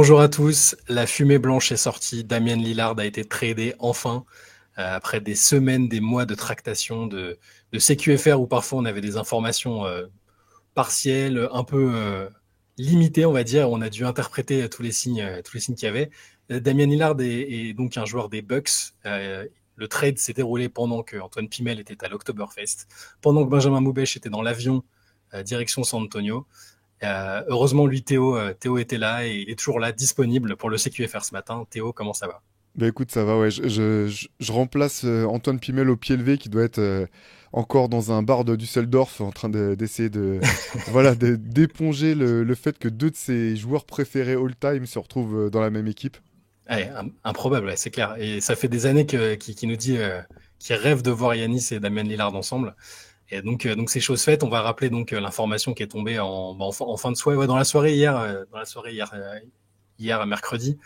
Bonjour à tous, la fumée blanche est sortie, Damian Lillard a été tradé enfin, après des semaines, des mois de tractation de CQFR où parfois on avait des informations partielles, un peu limitées on va dire, on a dû interpréter tous les signes qu'il y avait. Damian Lillard est donc un joueur des Bucks. Le trade s'est déroulé pendant que Antoine Pimel était à l'Oktoberfest, pendant que Benjamin Moubèche était dans l'avion direction San Antonio. Heureusement, lui, Théo était là et il est toujours là, disponible pour le CQFR ce matin. Théo, comment ça va? Bah écoute, ça va, ouais. Je remplace Antoine Pimel au pied levé qui doit être encore dans un bar de Düsseldorf en train d'essayer voilà, d'éponger le fait que deux de ses joueurs préférés all-time se retrouvent dans la même équipe. Ouais, improbable, ouais, c'est clair. Et ça fait des années qu'il nous dit qu'il rêve de voir Yanis et Damien Lillard ensemble. Et donc c'est chose faite. On va rappeler donc l'information qui est tombée en fin de soirée, ouais, dans la soirée hier mercredi.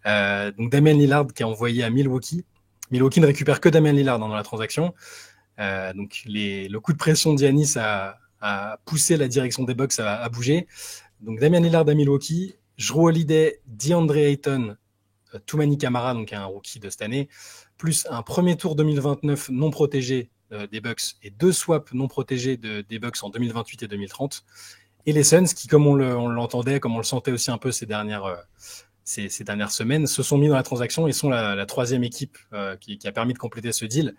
Donc Damien Lillard qui est envoyé à Milwaukee. Milwaukee ne récupère que Damien Lillard dans la transaction. Le coup de pression d'Yanis a poussé la direction des Bucks à bouger. Donc Damian Lillard à Milwaukee, Jrue Holiday, DeAndre Ayton, Toumani Camara, donc un rookie de cette année, plus un premier tour 2029 non protégé des Bucks et deux swaps non protégés des Bucks en 2028 et 2030. Et les Suns, qui comme on l'entendait, comme on le sentait aussi un peu ces dernières semaines, se sont mis dans la transaction et sont la troisième équipe qui a permis de compléter ce deal,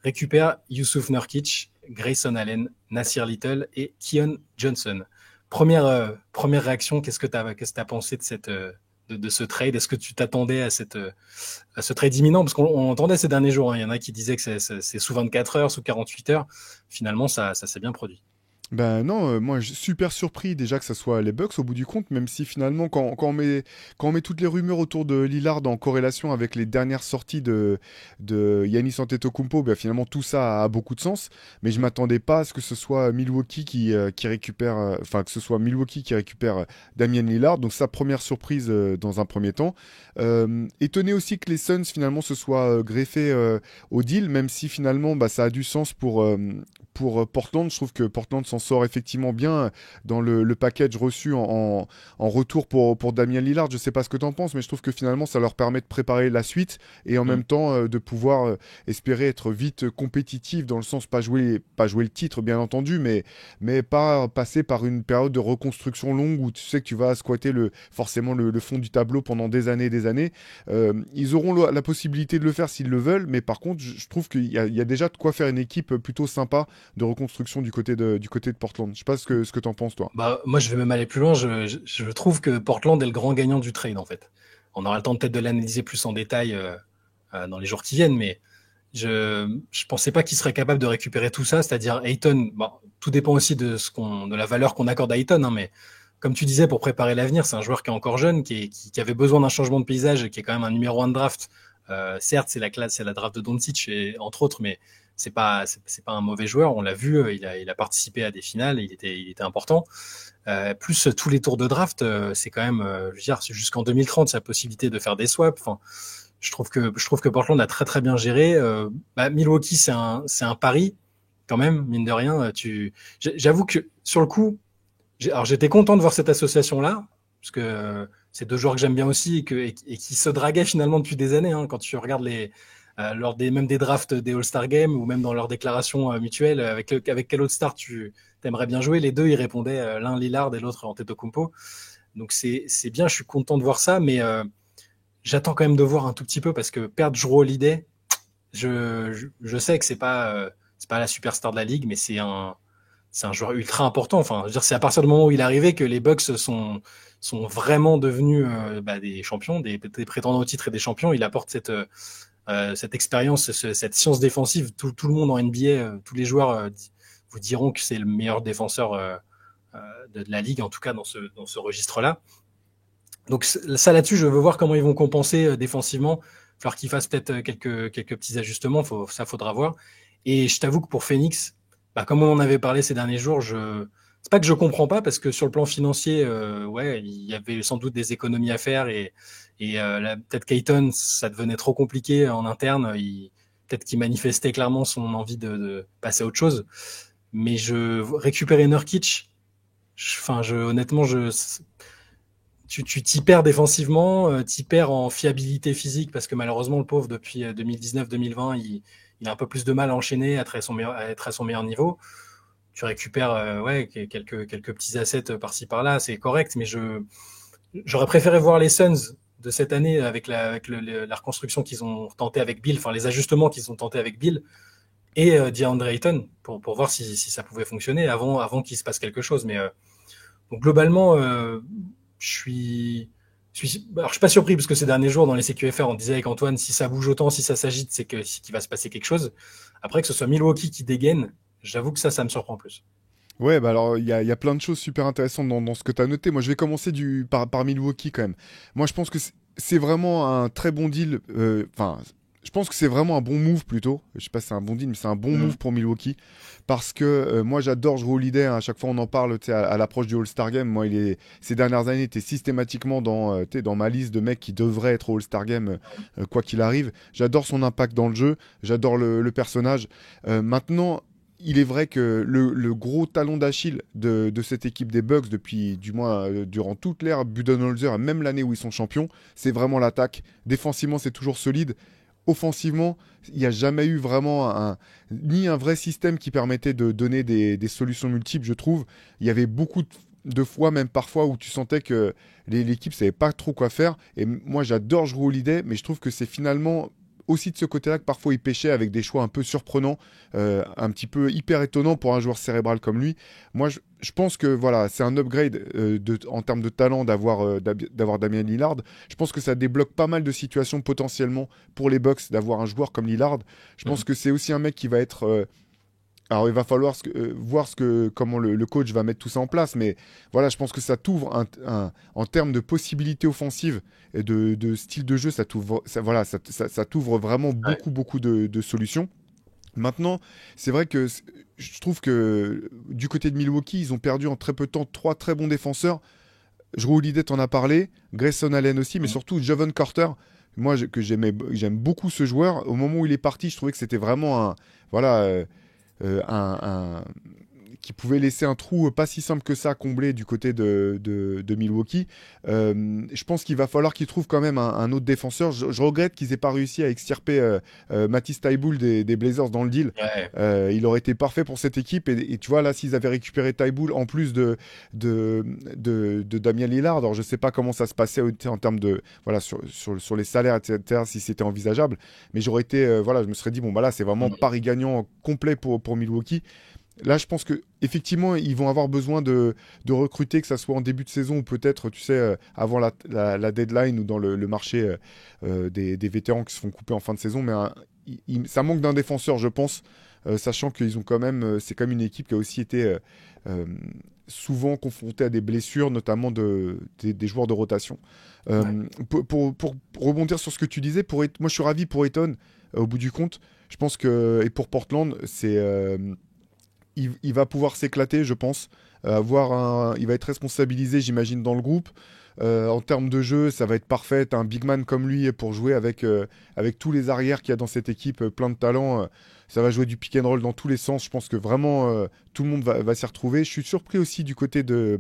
récupère Yusuf Nurkic, Grayson Allen, Nasir Little et Keon Johnson. Première réaction, qu'est-ce que tu as pensé de ce trade? Est-ce que tu t'attendais à ce trade imminent? Parce qu'on entendait ces derniers jours, hein, il y en a qui disaient que c'est sous 24 heures, sous 48 heures. Finalement, ça s'est bien produit. Ben non, moi je suis super surpris déjà que ça soit les Bucks au bout du compte, même si finalement quand on met toutes les rumeurs autour de Lillard en corrélation avec les dernières sorties de Giannis Antetokounmpo, ben finalement tout ça a beaucoup de sens. Mais je m'attendais pas à ce que ce soit Milwaukee qui récupère, enfin que ce soit Milwaukee qui récupère Damian Lillard. Donc sa première surprise dans un premier temps. Étonné aussi que les Suns finalement se soient greffés au deal, même si finalement bah, ça a du sens pour Portland. Je trouve que Portland s'en sort effectivement bien dans le package reçu en retour pour Damien Lillard. Je sais pas ce que tu en penses, mais je trouve que finalement ça leur permet de préparer la suite et en même Mm. temps de pouvoir espérer être vite compétitif dans le sens pas jouer le titre bien entendu, mais pas passer par une période de reconstruction longue où tu sais que tu vas squatter forcément le fond du tableau pendant des années et des années. Ils auront la possibilité de le faire s'ils le veulent, mais par contre je trouve qu'il y a déjà de quoi faire une équipe plutôt sympa de reconstruction du côté de Portland. Je sais pas ce que t'en penses, toi. Bah, moi, je vais même aller plus loin. Je trouve que Portland est le grand gagnant du trade, en fait. On aura le temps peut-être de l'analyser plus en détail dans les jours qui viennent, mais je pensais pas qu'il serait capable de récupérer tout ça, c'est-à-dire Ayton. Bon, tout dépend aussi de la valeur qu'on accorde à Ayton, hein, mais comme tu disais, pour préparer l'avenir, c'est un joueur qui est encore jeune, qui avait besoin d'un changement de paysage, qui est quand même un numéro 1 de draft. Certes, c'est la draft de Doncic entre autres, mais c'est pas un mauvais joueur. On l'a vu, il a participé à des finales, il était important. Plus tous les tours de draft, c'est quand même, je veux dire, jusqu'en 2030, c'est la possibilité de faire des swaps. Enfin, je trouve que Portland a très très bien géré. Milwaukee, c'est un pari quand même, mine de rien. J'avoue que sur le coup, alors j'étais content de voir cette association là, parce que c'est deux joueurs que j'aime bien aussi et qui se draguaient finalement depuis des années. Hein, quand tu regardes lors même des drafts des All-Star Games ou même dans leurs déclarations mutuelles, avec quel autre star tu aimerais bien jouer, les deux ils répondaient l'un Lillard et l'autre Antetokounmpo. Donc c'est bien, je suis content de voir ça, mais j'attends quand même de voir un tout petit peu parce que perdre Jrue Holiday, je sais que c'est pas la superstar de la ligue, mais c'est un joueur ultra important. Enfin, je veux dire, c'est à partir du moment où il est arrivé que les Bucks sont vraiment devenus des champions, des prétendants au titre et des champions. Il apporte cette expérience, cette science défensive. Tout le monde en NBA, tous les joueurs vous diront que c'est le meilleur défenseur de la ligue, en tout cas dans ce registre-là. Donc ça là-dessus, je veux voir comment ils vont compenser défensivement. Il va falloir qu'ils fassent peut-être quelques petits ajustements, ça faudra voir. Et je t'avoue que pour Phoenix, comme on en avait parlé ces derniers jours, c'est pas que je comprends pas parce que sur le plan financier, ouais, il y avait sans doute des économies à faire et peut-être qu'Ayton, ça devenait trop compliqué en interne. Peut-être qu'il manifestait clairement son envie de passer à autre chose. Mais récupérer Nurkic, honnêtement, tu t'y perds défensivement, t'y perds en fiabilité physique parce que malheureusement le pauvre depuis 2019-2020 il a un peu plus de mal à enchaîner, à être à son meilleur niveau. Tu récupères quelques petits assets par-ci par-là, c'est correct, mais j'aurais préféré voir les Suns de cette année avec la reconstruction qu'ils ont tenté avec Bill, enfin les ajustements qu'ils ont tenté avec Bill et DeAndre Ayton pour voir si ça pouvait fonctionner avant qu'il se passe quelque chose. Mais donc globalement, alors, je suis pas surpris parce que ces derniers jours dans les CQFR, on disait avec Antoine, si ça bouge autant, si ça s'agite, c'est qu'il va se passer quelque chose. Après que ce soit Milwaukee qui dégaine, j'avoue que ça me surprend plus. Ouais, bah alors il y a plein de choses super intéressantes dans ce que tu as noté. Moi, je vais commencer par Milwaukee quand même. Moi, je pense que c'est vraiment un très bon deal. Enfin, je pense que c'est vraiment un bon move plutôt. Je sais pas si c'est un bon deal, mais c'est un bon move pour Milwaukee. Parce que moi, j'adore Jrue Holiday. À chaque fois, on en parle à l'approche du All-Star Game. Moi, ces dernières années, il était systématiquement dans ma liste de mecs qui devraient être au All-Star Game, quoi qu'il arrive. J'adore son impact dans le jeu. J'adore le personnage. Maintenant, il est vrai que le gros talon d'Achille de cette équipe des Bucks, durant toute l'ère Budenholzer, même l'année où ils sont champions, c'est vraiment l'attaque. Défensivement, c'est toujours solide. Offensivement, il n'y a jamais eu vraiment ni un vrai système qui permettait de donner des solutions multiples, je trouve. Il y avait beaucoup de fois, même parfois, où tu sentais que l'équipe ne savait pas trop quoi faire. Et moi, j'adore Jrue Holiday, mais je trouve que c'est finalement aussi de ce côté-là que parfois il pêchait avec des choix un peu surprenants, un petit peu hyper étonnants pour un joueur cérébral comme lui. Moi, je pense que voilà, c'est un upgrade en termes de talent d'avoir Damian Lillard. Je pense que ça débloque pas mal de situations potentiellement pour les Bucks d'avoir un joueur comme Lillard. Je pense que c'est aussi un mec qui va être alors il va falloir voir comment le coach va mettre tout ça en place, mais voilà, je pense que ça t'ouvre en termes de possibilités offensives et de style de jeu, ça t'ouvre vraiment Ouais. beaucoup de solutions. Maintenant, c'est vrai que je trouve que du côté de Milwaukee, ils ont perdu en très peu de temps 3 très bons défenseurs. Jrue Holiday t'en a parlé, Grayson Allen aussi, mais surtout Jevon Carter. Moi, j'aime beaucoup ce joueur. Au moment où il est parti, je trouvais que c'était vraiment voilà, qui pouvait laisser un trou pas si simple que ça à combler du côté de Milwaukee. Je pense qu'il va falloir qu'ils trouvent quand même un autre défenseur. Je regrette qu'ils aient pas réussi à extirper Matisse Thybulle des Blazers dans le deal. Ouais. Il aurait été parfait pour cette équipe. Et tu vois, là, s'ils avaient récupéré Thybulle en plus de Damian Lillard, alors je sais pas comment ça se passait en termes de voilà sur les salaires, etc., si c'était envisageable. Mais j'aurais été voilà, je me serais dit bon bah là, c'est vraiment pari gagnant complet pour Milwaukee. Là, je pense que effectivement, ils vont avoir besoin de recruter, que ça soit en début de saison ou peut-être, tu sais, avant la deadline ou dans le marché des vétérans qui se font couper en fin de saison. Mais ça manque d'un défenseur, je pense, sachant qu'ils ont quand même, c'est quand même une équipe qui a aussi été souvent confrontée à des blessures, notamment des joueurs de rotation. Pour rebondir sur ce que tu disais, moi, je suis ravi pour Ayton. Au bout du compte, je pense que et pour Portland, il va pouvoir s'éclater, je pense. Il va être responsabilisé, j'imagine, dans le groupe. En termes de jeu, ça va être parfait. Un big man comme lui pour jouer avec tous les arrières qu'il y a dans cette équipe, plein de talent. Ça va jouer du pick and roll dans tous les sens. Je pense que vraiment, tout le monde va s'y retrouver. Je suis surpris aussi du côté de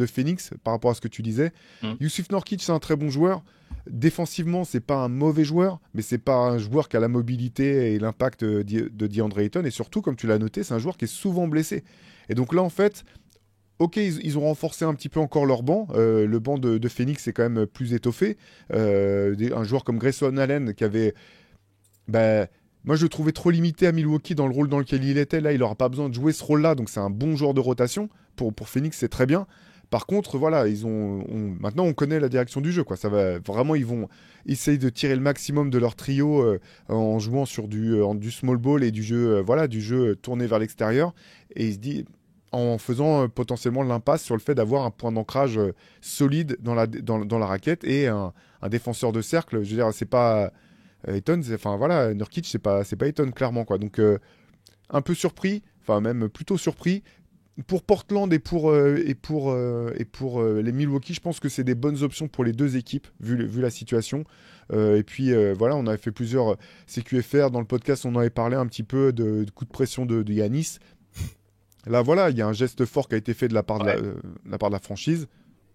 Phoenix par rapport à ce que tu disais. Yusuf Nurkic, c'est un très bon joueur. Défensivement, c'est pas un mauvais joueur, mais c'est pas un joueur qui a la mobilité et l'impact de DeAndre Ayton. Et surtout, comme tu l'as noté, c'est un joueur qui est souvent blessé. Et donc là, en fait, ok, ils ont renforcé un petit peu encore leur banc. Le banc de Phoenix est quand même plus étoffé. Un joueur comme Grayson Allen qui avait... Bah, moi, je le trouvais trop limité à Milwaukee dans le rôle dans lequel il était. Là, il n'aura pas besoin de jouer ce rôle-là, donc c'est un bon joueur de rotation. Pour Phoenix, c'est très bien. Par contre, voilà, maintenant on connaît la direction du jeu, quoi. Ça va vraiment, ils vont essayer de tirer le maximum de leur trio en jouant sur du small ball et du jeu, voilà, du jeu tourné vers l'extérieur. Et il se dit, en faisant potentiellement l'impasse sur le fait d'avoir un point d'ancrage solide dans la raquette et un défenseur de cercle. Je veux dire, c'est pas Ayton, enfin voilà, Nurkic, c'est pas Ayton clairement, quoi. Donc un peu surpris, enfin même plutôt surpris. Pour Portland et pour les Milwaukee, je pense que c'est des bonnes options pour les deux équipes, vu la situation. Et puis voilà, on avait fait plusieurs CQFR dans le podcast, on en avait parlé un petit peu de coup de pression de Giannis. Là, voilà, il y a un geste fort qui a été fait de la part de la franchise.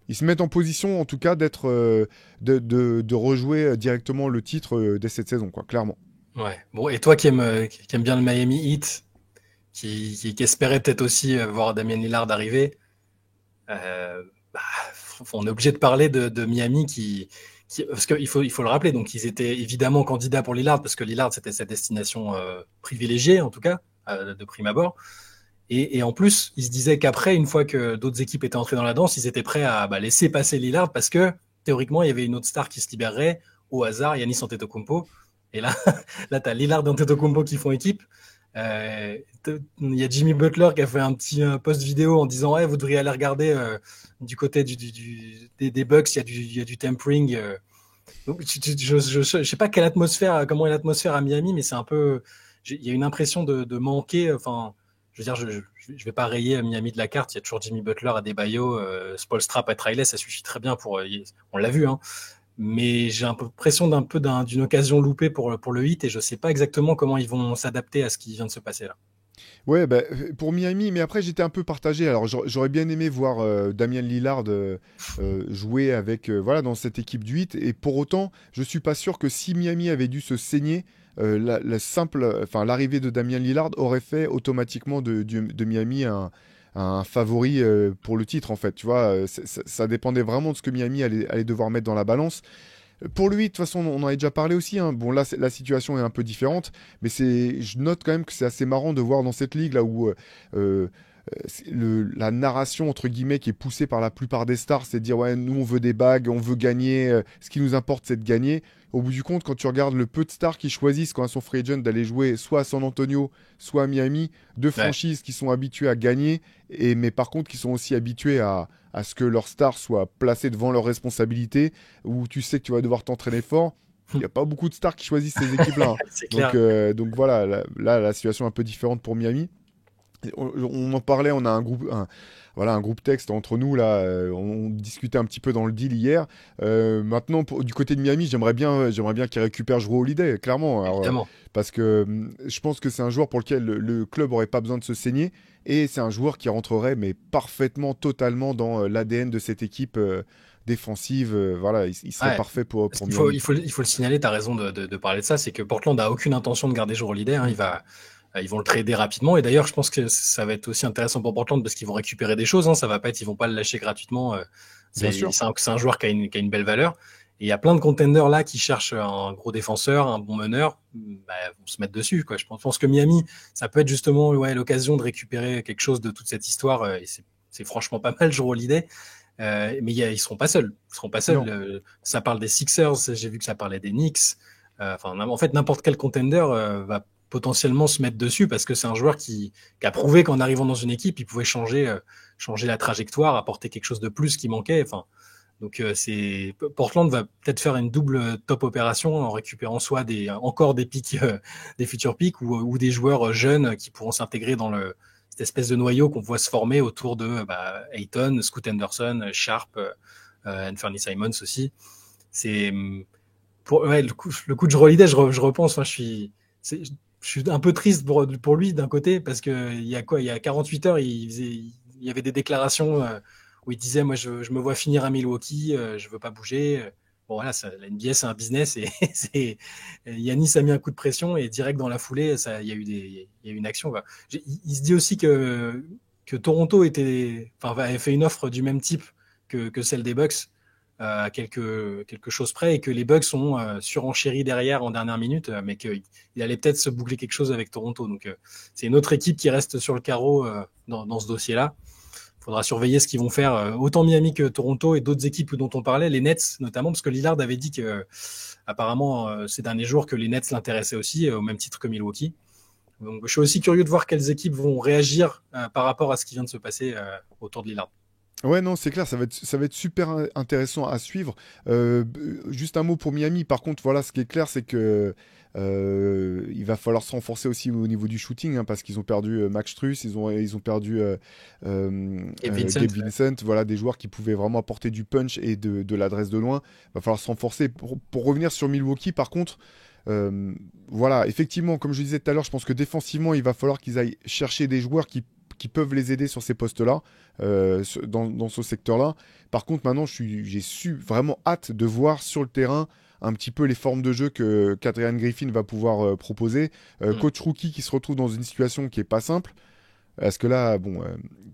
Ils se mettent en position, en tout cas, de rejouer directement le titre dès cette saison, quoi, clairement. Ouais. Bon, et toi qui aime bien le Miami Heat, qui espérait peut-être aussi voir Damien Lillard arriver, euh, bah, on est obligé de parler de Miami parce qu'il faut le rappeler, donc ils étaient évidemment candidats pour Lillard parce que Lillard c'était sa destination privilégiée en tout cas de prime abord. Et en plus, ils se disaient qu'après, une fois que d'autres équipes étaient entrées dans la danse, ils étaient prêts à laisser passer Lillard parce que théoriquement, il y avait une autre star qui se libérerait au hasard, Giannis Antetokounmpo. Et là, là, t'as Lillard et Antetokounmpo qui font équipe. Il y a Jimmy Butler qui a fait un petit post vidéo en disant ouais, vous devriez aller regarder du côté des Bucks, il y a du tampering. Donc, je sais pas quelle atmosphère, comment est l'atmosphère à Miami, mais c'est un peu, il y a une impression de manquer. Enfin, je veux dire, je vais pas rayer Miami de la carte. Il y a toujours Jimmy Butler, Adebayo, Spoelstra, Pat Riley, ça suffit très bien pour. On l'a vu, hein. Mais j'ai un peu l'impression d'une occasion loupée pour le hit et je sais pas exactement comment ils vont s'adapter à ce qui vient de se passer là. Ouais, bah, pour Miami, mais après j'étais un peu partagé. Alors j'aurais bien aimé voir Damian Lillard jouer avec voilà dans cette équipe du 8. Et pour autant, je suis pas sûr que si Miami avait dû se saigner, enfin l'arrivée de Damian Lillard aurait fait automatiquement de Miami un favori pour le titre en fait. Tu vois, ça dépendait vraiment de ce que Miami allait devoir mettre dans la balance. Pour lui, de toute façon, on en a déjà parlé aussi, hein. Bon, là, la situation est un peu différente, mais je note quand même que c'est assez marrant de voir dans cette ligue là où euh, la narration entre guillemets qui est poussée par la plupart des stars, c'est de dire ouais, nous on veut des bagues, on veut gagner, ce qui nous importe c'est de gagner. Au bout du compte, quand tu regardes le peu de stars qui choisissent quand elles sont free agent d'aller jouer soit à San Antonio, soit à Miami, deux Ouais, franchises qui sont habituées à gagner, mais par contre qui sont aussi habituées à ce que leurs stars soient placées devant leurs responsabilités, où tu sais que tu vas devoir t'entraîner fort. Il n'y a pas beaucoup de stars qui choisissent ces équipes-là, hein. c'est Donc, clair. donc voilà, là, la situation est un peu différente pour Miami. On en parlait, on a voilà, un groupe texte entre nous là. On discutait un petit peu dans le deal hier. Maintenant, du côté de Miami, j'aimerais bien qu'il récupère Jrue Holiday, clairement. Alors, Évidemment. parce que je pense que c'est un joueur pour lequel le club aurait pas besoin de se saigner, et c'est un joueur qui rentrerait mais parfaitement, totalement dans l'ADN de cette équipe défensive. Voilà, il serait Ouais. parfait Parce pour Miami. il faut le signaler, tu as raison de parler de ça, c'est que Portland n'a aucune intention de garder Jrue Holiday, hein, ils vont le trader rapidement et d'ailleurs je pense que ça va être aussi intéressant pour Portland parce qu'ils vont récupérer des choses, hein, ça va pas être, ils vont pas le lâcher gratuitement, Bien sûr. c'est un joueur qui a une belle valeur et il y a plein de contenders là qui cherchent un gros défenseur, un bon meneur, bah, vont se mettre dessus quoi. Je pense que Miami, ça peut être justement ouais, l'occasion de récupérer quelque chose de toute cette histoire et c'est franchement pas mal Jrue Holiday. Mais ils seront pas seuls. Ils seront pas seuls. Non. Ça parle des Sixers, j'ai vu que ça parlait des Knicks. Enfin, en fait, n'importe quel contender va potentiellement se mettre dessus parce que c'est un joueur qui a prouvé qu'en arrivant dans une équipe, il pouvait changer la trajectoire, apporter quelque chose de plus qui manquait. Enfin, donc Portland va peut-être faire une double top opération en récupérant soit encore des pics, des futurs pics ou des joueurs jeunes qui pourront s'intégrer dans cette espèce de noyau qu'on voit se former autour de Ayton, Scoot Henderson, Sharp, Anthony Simons aussi. C'est ouais, le coup de Jrue Holiday, je repense. Enfin, je suis un peu triste pour lui d'un côté parce que il y a quoi, il y a 48 heures, il y avait des déclarations où il disait moi je me vois finir à Milwaukee, je veux pas bouger. Bon voilà, la NBA c'est un business et Yanis a mis un coup de pression et direct dans la foulée, il y a il y a eu une action. Quoi. Il se dit aussi que Toronto avait fait une offre du même type que celle des Bucks à quelque chose près et que les Bucks ont surenchéri derrière en dernière minute, mais qu'il allait peut-être se boucler quelque chose avec Toronto. Donc c'est une autre équipe qui reste sur le carreau dans ce dossier-là. Il faudra surveiller ce qu'ils vont faire, autant Miami que Toronto et d'autres équipes dont on parlait, les Nets notamment, parce que Lillard avait dit que apparemment ces derniers jours que les Nets l'intéressaient aussi, au même titre que Milwaukee. Donc je suis aussi curieux de voir quelles équipes vont réagir par rapport à ce qui vient de se passer autour de Lillard. Ouais, non, c'est clair, ça va être super intéressant à suivre. Juste un mot pour Miami, par contre, voilà, ce qui est clair, c'est que il va falloir se renforcer aussi au niveau du shooting, hein, parce qu'ils ont perdu Max Strus, ils ont perdu Et Vincent, Gabe Vincent, voilà, des joueurs qui pouvaient vraiment apporter du punch et de l'adresse de loin. Il va falloir se renforcer. Pour revenir sur Milwaukee, par contre, voilà, effectivement, comme je disais tout à l'heure, je pense que défensivement, il va falloir qu'ils aillent chercher des joueurs qui qui peuvent les aider sur ces postes-là, dans ce secteur-là. Par contre, maintenant, j'ai vraiment hâte de voir sur le terrain un petit peu les formes de jeu qu'Adrian Griffin va pouvoir proposer. Mm. Coach rookie qui se retrouve dans une situation qui est pas simple. Parce que là, bon,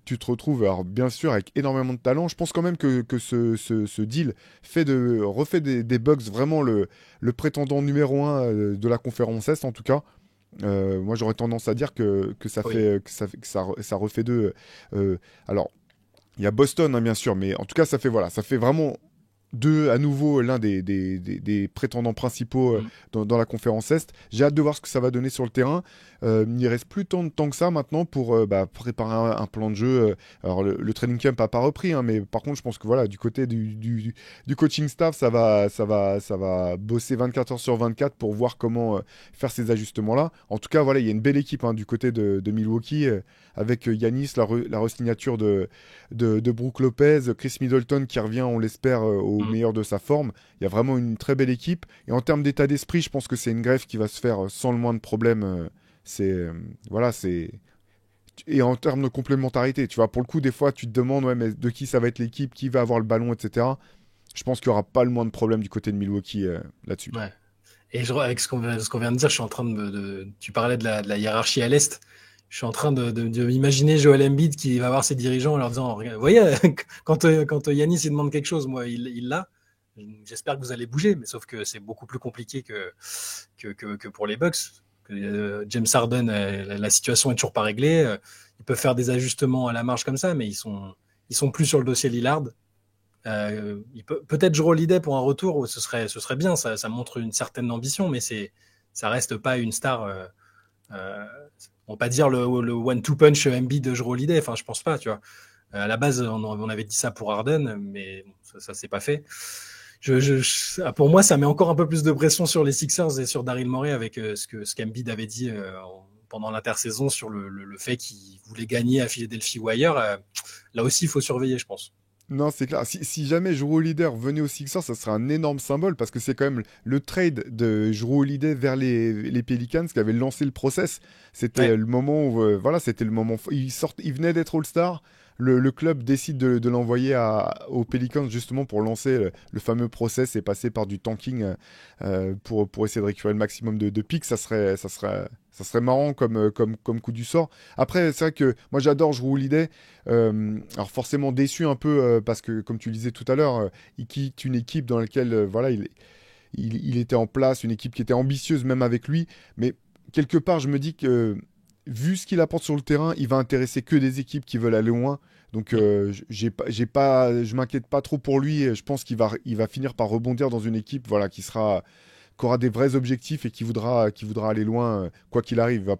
tu te retrouves, alors bien sûr, avec énormément de talent. Je pense quand même que ce deal refait des Bucks vraiment le prétendant numéro un de la conférence Est, en tout cas. Moi, j'aurais tendance à dire que ça Oui. fait, ça refait d'eux. Alors, il y a Boston, hein, bien sûr, mais en tout cas, ça fait vraiment à nouveau l'un des prétendants principaux Mm. dans la conférence Est. J'ai hâte de voir ce que ça va donner sur le terrain. Il n'y reste plus tant de temps que ça maintenant pour préparer un plan de jeu. Alors le training camp n'a pas repris, hein, mais par contre je pense que voilà, du côté du coaching staff, ça va bosser 24 heures sur 24 pour voir comment faire ces ajustements-là. En tout cas, voilà, il y a une belle équipe, hein, du côté de Milwaukee, avec Giannis, la re-signature de Brook Lopez, Chris Middleton qui revient, on l'espère, au Mm. meilleur de sa forme. Il y a vraiment une très belle équipe. Et en termes d'état d'esprit, je pense que c'est une greffe qui va se faire sans le moins de problème. C'est voilà, c'est et en termes de complémentarité, tu vois, pour le coup, des fois, tu te demandes, ouais, mais de qui ça va être l'équipe, qui va avoir le ballon, etc. Je pense qu'il n'y aura pas le moins de problème du côté de Milwaukee là-dessus. Ouais. Et avec ce qu'on vient de dire, je suis en train tu parlais de la hiérarchie à l'Est. Je suis en train de m'imaginer Joel Embiid qui va voir ses dirigeants en leur disant, vous voyez, quand Yanis il demande quelque chose, moi, il l'a. J'espère que vous allez bouger, mais sauf que c'est beaucoup plus compliqué que pour les Bucks. James Harden, la situation est toujours pas réglée. Ils peuvent faire des ajustements à la marge comme ça, mais ils sont plus sur le dossier Lillard. Peut-être Jrue Holiday pour un retour, ce serait bien, ça montre une certaine ambition, mais ça reste pas une star. On va pas dire le one-two punch Embiid de Jrue Holiday, enfin je pense pas, tu vois. À la base, on avait dit ça pour Harden, mais bon, ça s'est pas fait. Pour moi, ça met encore un peu plus de pression sur les Sixers et sur Daryl Morey avec ce qu'Embiid avait dit pendant l'intersaison sur le fait qu'il voulait gagner à Philadelphie ou ailleurs. Là aussi, il faut surveiller, je pense. Non, c'est clair. Si jamais Jrue Holiday venait aux Sixers, ça serait un énorme symbole parce que c'est quand même le trade de Jrue Holiday vers les Pelicans qui avait lancé le process. C'était Ouais. le moment où, voilà, c'était le moment. Il venait d'être All-Star. Le club décide de l'envoyer aux Pelicans justement pour lancer le fameux process et passer par du tanking pour essayer de récupérer le maximum de picks. Ça serait marrant comme coup du sort. Après, c'est vrai que moi j'adore Jrue Holiday. Alors forcément déçu un peu parce que, comme tu le disais tout à l'heure, il quitte une équipe dans laquelle voilà, il était en place, une équipe qui était ambitieuse même avec lui. Mais quelque part, je me dis que vu ce qu'il apporte sur le terrain, il va intéresser que des équipes qui veulent aller loin. Donc je m'inquiète pas trop pour lui. Et je pense qu'il va finir par rebondir dans une équipe, voilà, qui aura des vrais objectifs et qui voudra aller loin quoi qu'il arrive.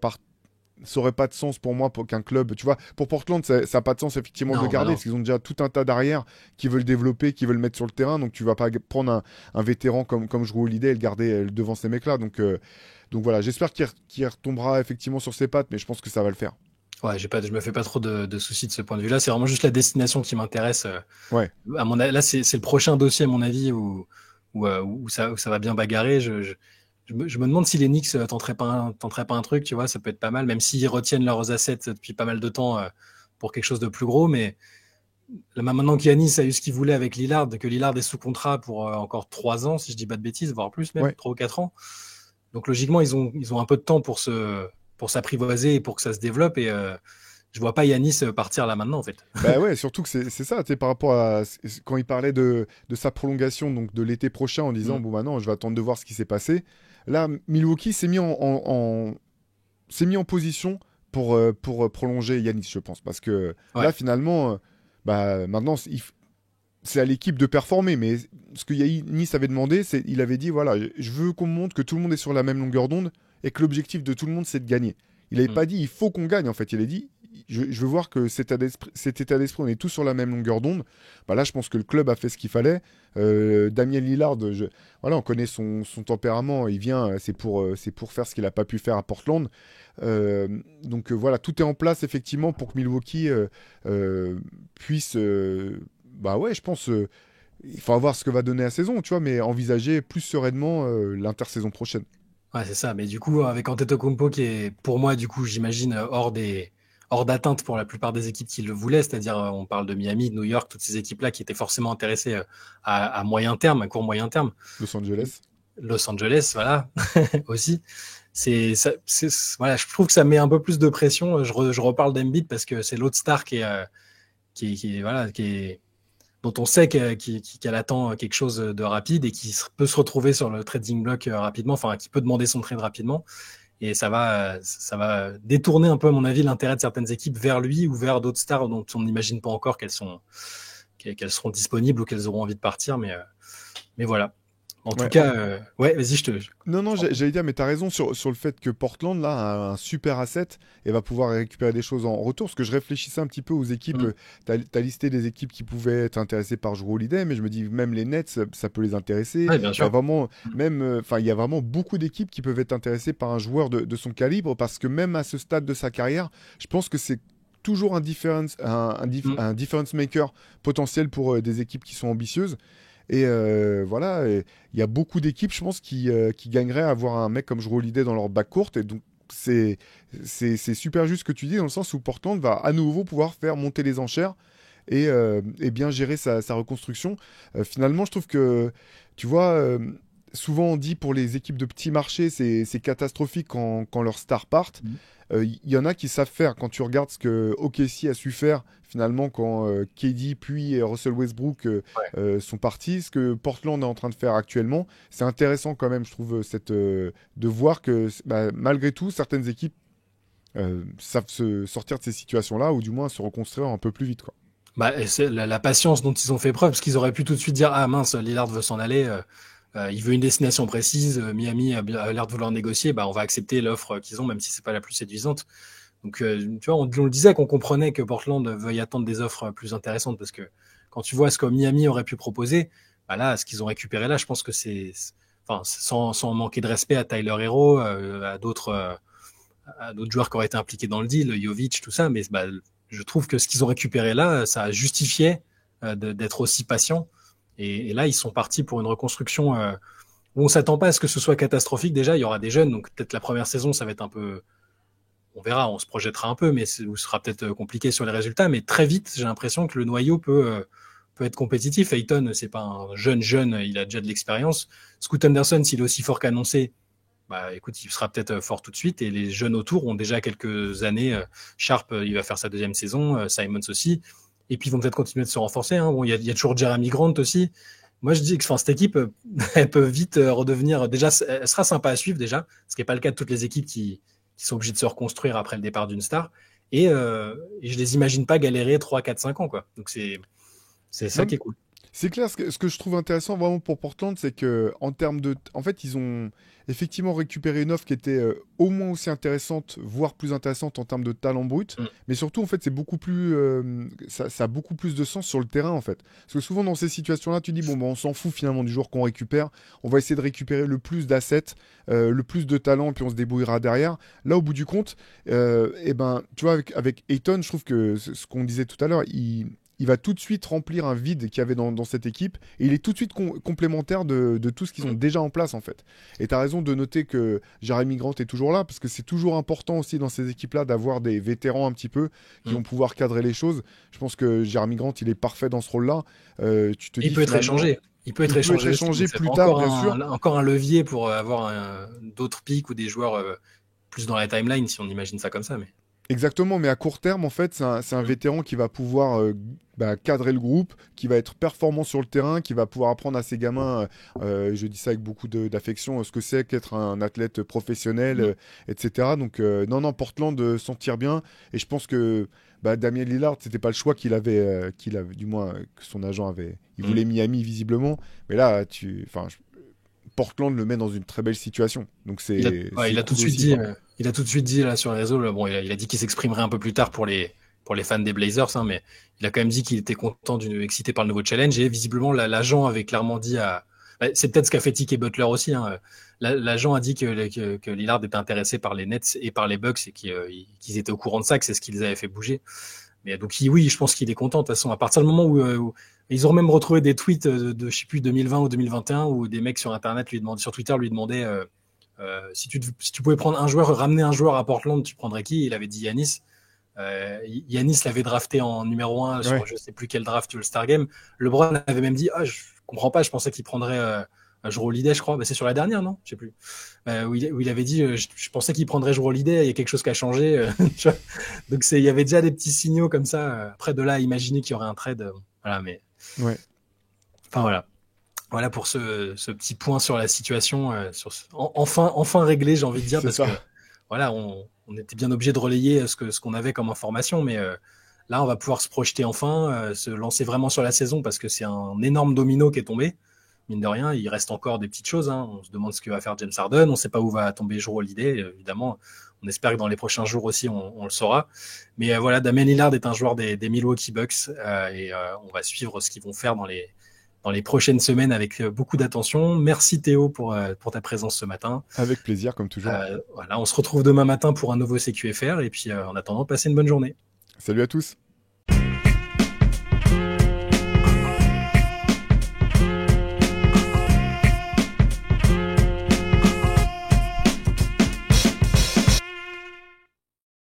Ça aurait pas de sens pour moi pour qu'un club, tu vois, pour Portland, ça n'a pas de sens effectivement de le Non, bah garder non. parce qu'ils ont déjà tout un tas d'arrières qui veulent développer, qui veulent mettre sur le terrain. Donc tu vas pas prendre un vétéran comme Jrue Holiday et le garder devant ces mecs-là. Donc voilà, j'espère qu'il retombera effectivement sur ses pattes, mais je pense que ça va le faire. Ouais, je me fais pas trop de soucis de ce point de vue-là. C'est vraiment juste la destination qui m'intéresse. Ouais. Là, c'est le prochain dossier, à mon avis, où ça va bien bagarrer. Je me demande si les Knicks tenteraient pas un truc, tu vois, ça peut être pas mal, même s'ils retiennent leurs assets depuis pas mal de temps pour quelque chose de plus gros. Mais là, maintenant qu'Yanis a eu ce qu'il voulait avec Lillard, que Lillard est sous contrat pour encore 3 ans, si je dis pas de bêtises, voire plus même, Ouais. 3 ou 4 ans. Donc logiquement, ils ont un peu de temps pour s'apprivoiser et pour que ça se développe. Et je vois pas Yanis partir là maintenant, en fait. Bah ouais, surtout que c'est ça, tu sais, par rapport à quand il parlait de sa prolongation, donc de l'été prochain, en disant, Mm. bon, maintenant, je vais attendre de voir ce qui s'est passé. Là, Milwaukee s'est mis en position pour prolonger Yanis, je pense. Parce que là, Ouais. finalement, maintenant, c'est à l'équipe de performer. Mais ce que Yanis avait demandé, c'est il avait dit, voilà, je veux qu'on montre que tout le monde est sur la même longueur d'onde et que l'objectif de tout le monde, c'est de gagner. Il n'avait Mm. pas dit, il faut qu'on gagne, en fait. Il a dit, je veux voir que cet état d'esprit, on est tous sur la même longueur d'onde. Bah là, je pense que le club a fait ce qu'il fallait. Damien Lillard, voilà, on connaît son tempérament. Il vient, c'est pour faire ce qu'il n'a pas pu faire à Portland. Donc voilà, tout est en place effectivement pour que Milwaukee puisse, bah ouais, je pense, il faut voir ce que va donner la saison, tu vois, mais envisager plus sereinement l'intersaison prochaine. Ouais, c'est ça. Mais du coup, avec Antetokounmpo qui est, pour moi, du coup, j'imagine, hors d'atteinte pour la plupart des équipes qui le voulaient, c'est-à-dire on parle de Miami, de New York, toutes ces équipes-là qui étaient forcément intéressées à moyen terme, à court moyen terme. Los Angeles. Los Angeles, voilà, aussi. Voilà, je trouve que ça met un peu plus de pression. Je reparle d'Embiid parce que c'est l'autre star voilà, dont on sait qu'elle attend quelque chose de rapide et qui peut se retrouver sur le trading block rapidement, enfin, qui peut demander son trade rapidement. Et ça va détourner un peu, à mon avis, l'intérêt de certaines équipes vers lui ou vers d'autres stars dont on n'imagine pas encore qu'elles seront disponibles ou qu'elles auront envie de partir. Mais voilà. En tout Ouais, cas, ouais, vas-y, je te. non, j'allais dire, mais t'as raison sur le fait que Portland, là, a un super asset et va pouvoir récupérer des choses en retour. Parce que je réfléchissais un petit peu aux équipes. Mm. T'as listé des équipes qui pouvaient être intéressées par Jrue Holiday, mais je me dis, même les Nets, ça peut les intéresser. Ouais, bien Il y a sûr. vraiment, il y a vraiment beaucoup d'équipes qui peuvent être intéressées par un joueur de son calibre. Parce que même à ce stade de sa carrière, je pense que c'est toujours Mm. un difference maker potentiel pour des équipes qui sont ambitieuses. Et voilà, il y a beaucoup d'équipes, je pense, qui gagneraient à avoir un mec comme Jrue Holiday dans leur backcourt. Et donc, c'est super juste ce que tu dis, dans le sens où Portland va à nouveau pouvoir faire monter les enchères et bien gérer sa reconstruction. Finalement, je trouve que, tu vois, souvent on dit pour les équipes de petits marchés, c'est catastrophique quand leurs stars partent. Mm. Il y en a qui savent faire. Quand tu regardes ce que OKC a su faire finalement quand KD puis Russell Westbrook Ouais. sont partis, ce que Portland est en train de faire actuellement, c'est intéressant quand même, je trouve, de voir que bah, malgré tout, certaines équipes savent se sortir de ces situations-là ou du moins se reconstruire un peu plus vite, quoi. Bah, et c'est la patience dont ils ont fait preuve, parce qu'ils auraient pu tout de suite dire, ah mince, Lillard veut s'en aller, il veut une destination précise, Miami a l'air de vouloir négocier, bah on va accepter l'offre qu'ils ont, même si c'est pas la plus séduisante. Donc, tu vois, on le disait qu'on comprenait que Portland veuille attendre des offres plus intéressantes, parce que quand tu vois ce que Miami aurait pu proposer, bah là, ce qu'ils ont récupéré là, je pense que enfin, sans manquer de respect à Tyler Hero, à d'autres joueurs qui auraient été impliqués dans le deal, Jovic, tout ça, mais bah, je trouve que ce qu'ils ont récupéré là, ça justifiait d'être aussi patient. Et là, ils sont partis pour une reconstruction où on s'attend pas à ce que ce soit catastrophique. Déjà, il y aura des jeunes, donc peut-être la première saison, ça va être un peu, on verra, on se projettera un peu, mais ce sera peut-être compliqué sur les résultats. Mais très vite, j'ai l'impression que le noyau peut être compétitif. Ayton, c'est pas un jeune, il a déjà de l'expérience. Scoot Anderson, s'il est aussi fort qu'annoncé, bah écoute, il sera peut-être fort tout de suite. Et les jeunes autour ont déjà quelques années. Sharp, il va faire sa deuxième saison, Simons aussi. Et puis ils vont peut-être continuer de se renforcer. Hein. Bon, il y a toujours Jeremy Grant aussi. Moi, je dis que cette équipe, elle peut vite redevenir. Déjà, elle sera sympa à suivre déjà, ce qui n'est pas le cas de toutes les équipes qui sont obligées de se reconstruire après le départ d'une star. Et je les imagine pas galérer 3, 4, 5 ans, quoi. Donc c'est ça Non, qui est cool. c'est clair, ce que je trouve intéressant vraiment pour Portland, c'est que en termes de... En fait, ils ont effectivement récupéré une offre qui était au moins aussi intéressante, voire plus intéressante en termes de talent brut. Mm. Mais surtout, en fait, c'est beaucoup plus... ça a beaucoup plus de sens sur le terrain, en fait. Parce que souvent, dans ces situations-là, tu dis, bon, bah, on s'en fout finalement du joueur qu'on récupère. On va essayer de récupérer le plus d'assets, le plus de talent, et puis on se débrouillera derrière. Là, au bout du compte, et ben, tu vois, avec Ayton, je trouve que ce qu'on disait tout à l'heure, il va tout de suite remplir un vide qu'il y avait dans cette équipe. Et il est tout de suite complémentaire de tout ce qu'ils ont déjà en place, en fait. Et tu as raison de noter que Jeremy Grant est toujours là, parce que c'est toujours important aussi dans ces équipes-là d'avoir des vétérans un petit peu qui vont pouvoir cadrer les choses. Je pense que Jeremy Grant, il est parfait dans ce rôle-là. Tu te Il dis peut être finalement... échangé. Il peut être Il peut être échangé aussi. échangé Donc, c'est plus tard, encore bien sûr. encore un levier pour avoir d'autres pics ou des joueurs plus dans la timeline, si on imagine ça comme ça. Mais Exactement, mais à court terme, en fait, c'est un Mm. vétéran qui va pouvoir cadrer le groupe, qui va être performant sur le terrain, qui va pouvoir apprendre à ses gamins, je dis ça avec beaucoup d'affection, ce que c'est qu'être un athlète professionnel, Mm. etc. Donc, non, Portland s'en tire bien. Et je pense que Damien Lillard, c'était pas le choix qu'il avait, du moins que son agent avait. Il Mm. voulait Miami visiblement, mais là, Portland le met dans une très belle situation. Donc, Ouais, c'est il a tout de cool suite aussi, dit, quoi. il a tout de suite dit là sur les réseaux. Là, bon, il a dit qu'il s'exprimerait un peu plus tard pour les fans des Blazers, hein, mais il a quand même dit qu'il était excité par le nouveau challenge. Et visiblement, l'agent avait clairement dit c'est peut-être ce qu'a fait Tick et Butler aussi. Hein. L'agent a dit que Lillard était intéressé par les Nets et par les Bucks et qu'ils étaient au courant de ça, que c'est ce qui les avait fait bouger. Mais donc oui, je pense qu'il est content. De toute façon, à partir du moment où ils ont même retrouvé des tweets de je sais plus 2020 ou 2021 où des mecs sur Internet sur Twitter lui demandaient si tu pouvais prendre un joueur, ramener un joueur à Portland, tu prendrais qui? Il avait dit Yanis. Yanis l'avait drafté en numéro 1 sur Ouais. je sais plus quel draft du All-Star Game. LeBron avait même dit, je comprends pas, je pensais qu'il prendrait un Jrue Holiday, je crois. Bah, c'est sur la dernière, non? Je sais plus. Où il avait dit, je pensais qu'il prendrait Jrue Holiday, il y a quelque chose qui a changé. Tu vois. Donc il y avait déjà des petits signaux comme ça. Après de là, à imaginer qu'il y aurait un trade, voilà, mais Ouais. enfin voilà. Voilà pour ce petit point sur la situation, enfin réglé, j'ai envie de dire, C'est parce que ça. voilà, on était bien obligé de relayer ce qu'on avait comme information, mais là, on va pouvoir se projeter enfin, se lancer vraiment sur la saison, parce que c'est un énorme domino qui est tombé. Mine de rien, il reste encore des petites choses. Hein. On se demande ce que va faire James Harden. On ne sait pas où va tomber Jrue Holiday, évidemment. On espère que dans les prochains jours aussi, on le saura. Mais voilà, Damian Lillard est un joueur des Milwaukee Bucks et on va suivre ce qu'ils vont faire dans les prochaines semaines avec beaucoup d'attention. Merci Théo pour ta présence ce matin. Avec plaisir, comme toujours. Voilà, on se retrouve demain matin pour un nouveau CQFR et puis en attendant, passez une bonne journée. Salut à tous.